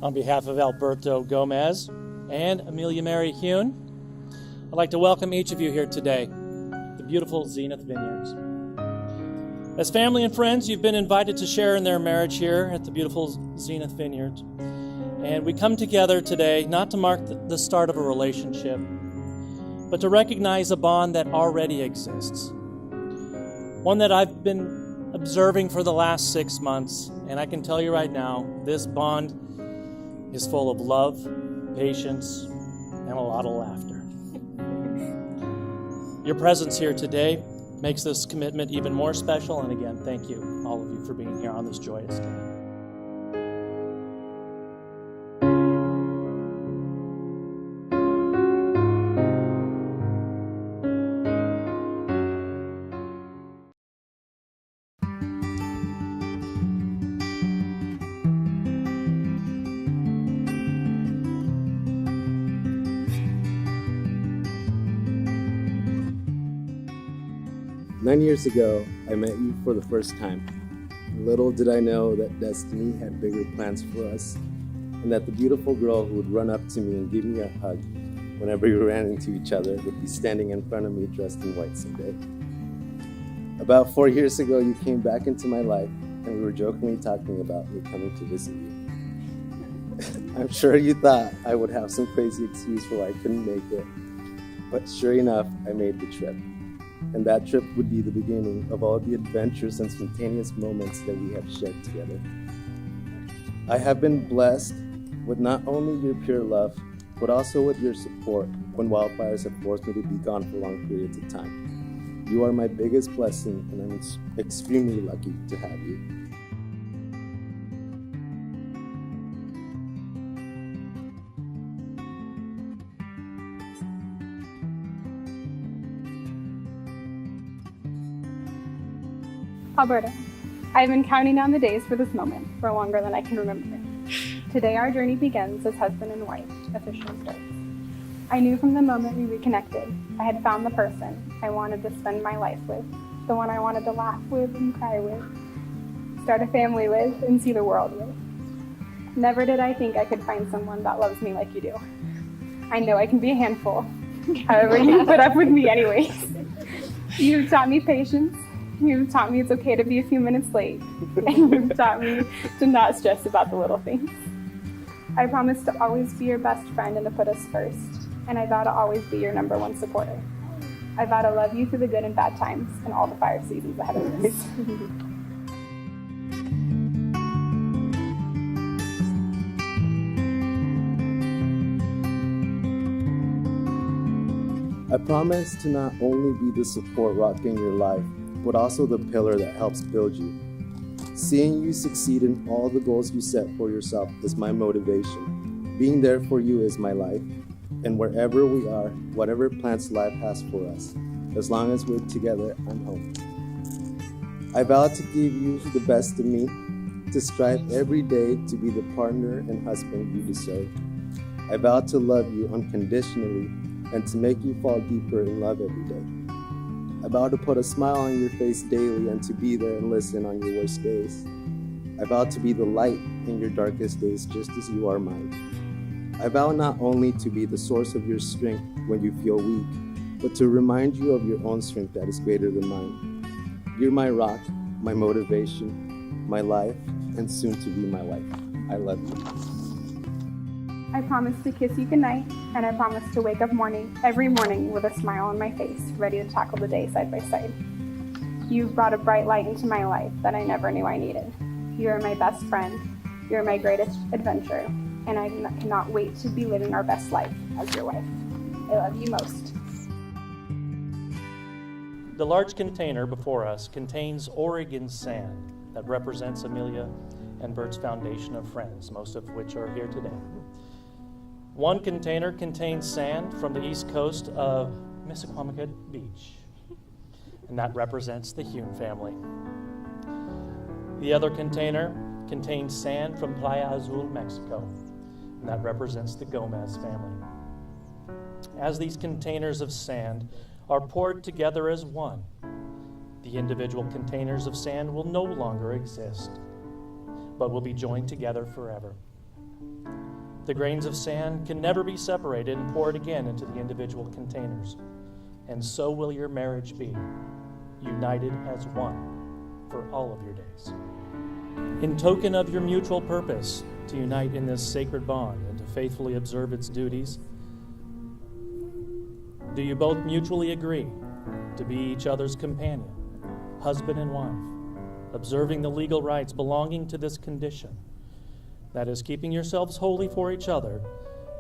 On behalf of Alberto Gomez and Amelia Mary Hune, I'd like to welcome each of you here today, the beautiful Zenith Vineyards. As family and friends, you've been invited to share in their marriage here at the beautiful Zenith Vineyards. And we come together today not to mark the start of a relationship, but to recognize a bond that already exists. One that I've been observing for the last 6 months, and I can tell you right now, this bond is full of love, patience, and a lot of laughter. Your presence here today makes this commitment even more special, and again, thank you, all of you, for being here on this joyous day. 9 years ago, I met you for the first time. Little did I know that destiny had bigger plans for us, and that the beautiful girl who would run up to me and give me a hug whenever we ran into each other would be standing in front of me dressed in white someday. About 4 years ago, you came back into my life, and we were jokingly talking about me coming to visit you. I'm sure you thought I would have some crazy excuse for why I couldn't make it, but sure enough, I made the trip. And that trip would be the beginning of all the adventures and spontaneous moments that we have shared together. I have been blessed with not only your pure love, but also with your support when wildfires have forced me to be gone for long periods of time. You are my biggest blessing, and I'm extremely lucky to have you. Alberto, I've been counting down the days for this moment for longer than I can remember. Today our journey begins as husband and wife officially starts. I knew from the moment we reconnected, I had found the person I wanted to spend my life with, the one I wanted to laugh with and cry with, start a family with, and see the world with. Never did I think I could find someone that loves me like you do. I know I can be a handful, however you put up with me anyways. You've taught me patience. You've taught me it's okay to be a few minutes late, and you've taught me to not stress about the little things. I promise to always be your best friend and to put us first, and I vow to always be your #1 supporter. I vow to love you through the good and bad times and all the fire seasons ahead of us. I promise to not only be the support rock in your life, but also the pillar that helps build you. Seeing you succeed in all the goals you set for yourself is my motivation. Being there for you is my life. And wherever we are, whatever plans life has for us, as long as we're together, I'm home. I vow to give you the best of me, to strive every day to be the partner and husband you deserve. I vow to love you unconditionally and to make you fall deeper in love every day. I vow to put a smile on your face daily and to be there and listen on your worst days. I vow to be the light in your darkest days just as you are mine. I vow not only to be the source of your strength when you feel weak, but to remind you of your own strength that is greater than mine. You're my rock, my motivation, my life, and soon to be my wife. I love you. I promise to kiss you goodnight, and I promise to wake up every morning with a smile on my face, ready to tackle the day side by side. You've brought a bright light into my life that I never knew I needed. You are my best friend, you're my greatest adventure, and I cannot wait to be living our best life as your wife. I love you most. The large container before us contains Oregon sand that represents Amelia and Bert's foundation of friends, most of which are here today. One container contains sand from the east coast of Missaquamicut Beach, and that represents the Hune family. The other container contains sand from Playa Azul, Mexico, and that represents the Gomez family. As these containers of sand are poured together as one, the individual containers of sand will no longer exist, but will be joined together forever. The grains of sand can never be separated and poured again into the individual containers. And so will your marriage be, united as one for all of your days. In token of your mutual purpose to unite in this sacred bond and to faithfully observe its duties, do you both mutually agree to be each other's companion, husband and wife, observing the legal rights belonging to this condition, that is, keeping yourselves holy for each other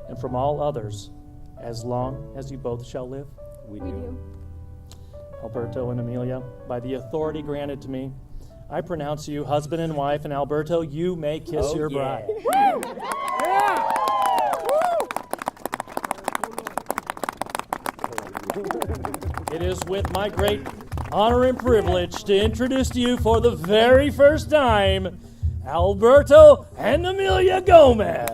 and from all others, as long as you both shall live? We do. Alberto and Amelia, by the authority granted to me, I pronounce you husband and wife, and Alberto, you may kiss your bride. It is with my great honor and privilege to introduce to you for the very first time, Alberto and Amelia Gomez.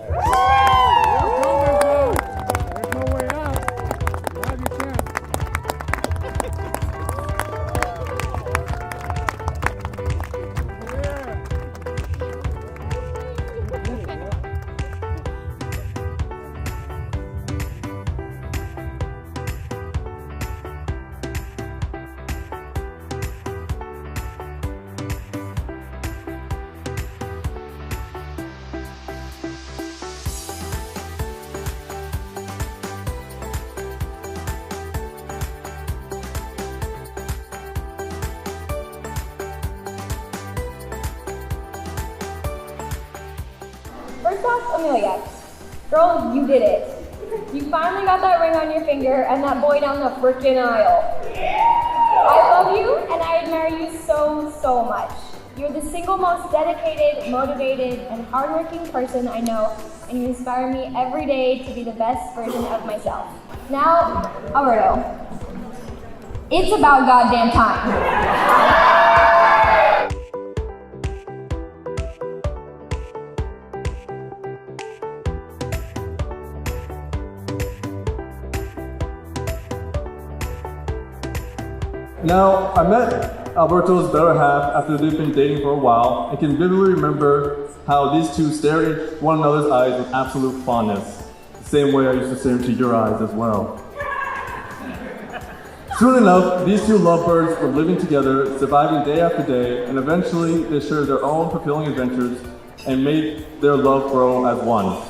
First off, Amelia, girl, you did it. You finally got that ring on your finger and that boy down the frickin' aisle. I love you and I admire you so, so much. You're the single most dedicated, motivated, and hardworking person I know, and you inspire me every day to be the best version of myself. Now, Alberto, it's about goddamn time. Now, I met Alberto's better half after they've been dating for a while and can vividly remember how these two stare at one another's eyes with absolute fondness, the same way I used to stare into your eyes as well. Soon enough, these two lovebirds were living together, surviving day after day, and eventually they shared their own fulfilling adventures and made their love grow as one.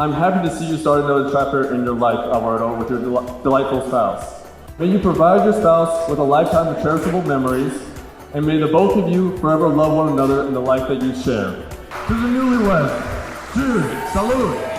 I'm happy to see you start another chapter in your life, Alberto, with your delightful spouse. May you provide your spouse with a lifetime of cherishable memories, and may the both of you forever love one another in the life that you share. To the newlyweds, cheers, salute!